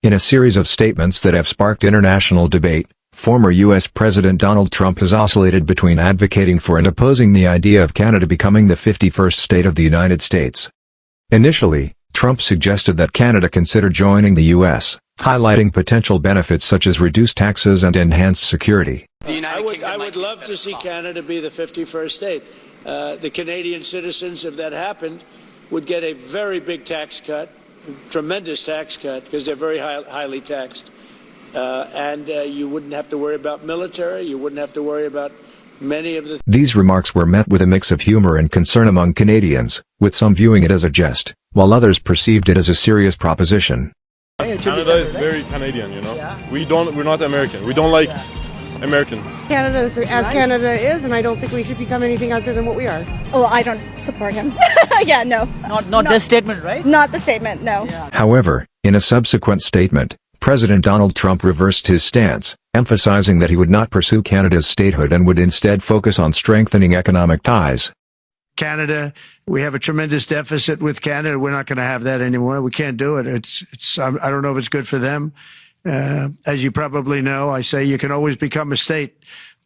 In a series of statements that have sparked international debate, former U.S. President Donald Trump has oscillated between advocating for and opposing the idea of Canada becoming the 51st state of the United States. Initially, Trump suggested that Canada consider joining the U.S., highlighting potential benefits such as reduced taxes and enhanced security. I would love to see Canada be the 51st state. The Canadian citizens, if that happened, would get a very big tax cut, tremendous tax cut, because they're very highly taxed. And you wouldn't have to worry about military, you wouldn't have to worry about many of the... These remarks were met with a mix of humor and concern among Canadians, with some viewing it as a jest, while others perceived it as a serious proposition. Canada is very Canadian, you know. Yeah. We're not American. We don't like Americans. Canada is as Canada is, and I don't think we should become anything other than what we are. Well, I don't support him. Yeah, no. Not this statement, right? Not the statement, no. Yeah. However, in a subsequent statement, President Donald Trump reversed his stance, emphasizing that he would not pursue Canada's statehood and would instead focus on strengthening economic ties. Canada, we have a tremendous deficit with Canada. We're not going to have that anymore. We can't do it. I don't know if it's good for them. As you probably know, I say you can always become a state.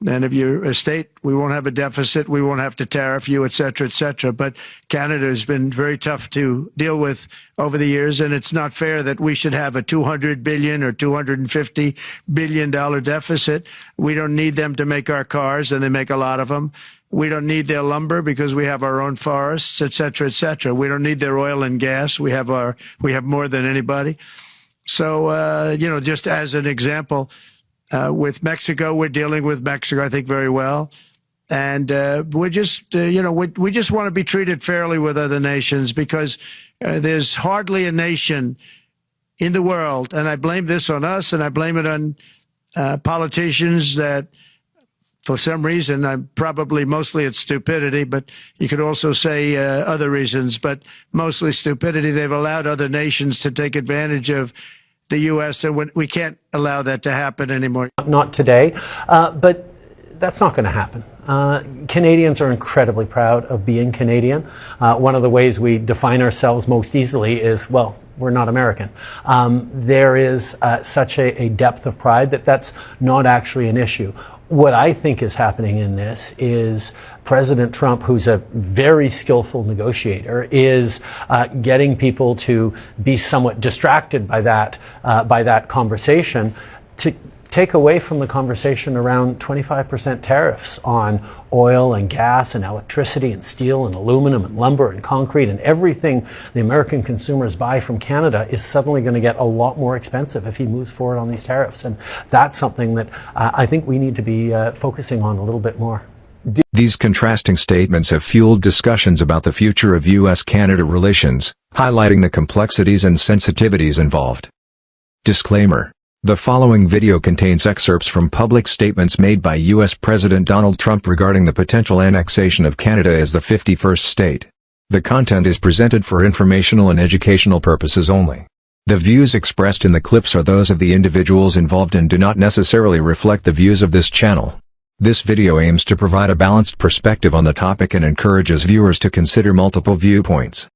And if you're a state, we won't have a deficit. We won't have to tariff you, et cetera, et cetera. But Canada has been very tough to deal with over the years. And it's not fair that we should have a $200 billion or $250 billion deficit. We don't need them to make our cars, and they make a lot of them. We don't need their lumber because we have our own forests, et cetera, et cetera. We don't need their oil and gas. We have more than anybody. So, just as an example, with Mexico, we're dealing with Mexico, I think, very well. And we just want to be treated fairly with other nations, because there's hardly a nation in the world, and I blame this on us, and I blame it on politicians that, for some reason, mostly it's stupidity, but you could also say other reasons, but mostly stupidity. They've allowed other nations to take advantage of the U.S., and we can't allow that to happen anymore. Not today, but that's not going to happen. Canadians are incredibly proud of being Canadian. One of the ways we define ourselves most easily is, well, we're not American. There is such a depth of pride that's not actually an issue. What I think is happening in this is President Trump, who's a very skillful negotiator, is getting people to be somewhat distracted by that conversation, to take away from the conversation around 25% tariffs on oil and gas and electricity and steel and aluminum and lumber and concrete, and everything the American consumers buy from Canada is suddenly going to get a lot more expensive if he moves forward on these tariffs. And that's something that I think we need to be focusing on a little bit more. These contrasting statements have fueled discussions about the future of U.S. Canada relations, highlighting the complexities and sensitivities involved. Disclaimer: the following video contains excerpts from public statements made by U.S. President Donald Trump regarding the potential annexation of Canada as the 51st state. The content is presented for informational and educational purposes only. The views expressed in the clips are those of the individuals involved and do not necessarily reflect the views of this channel. This video aims to provide a balanced perspective on the topic and encourages viewers to consider multiple viewpoints.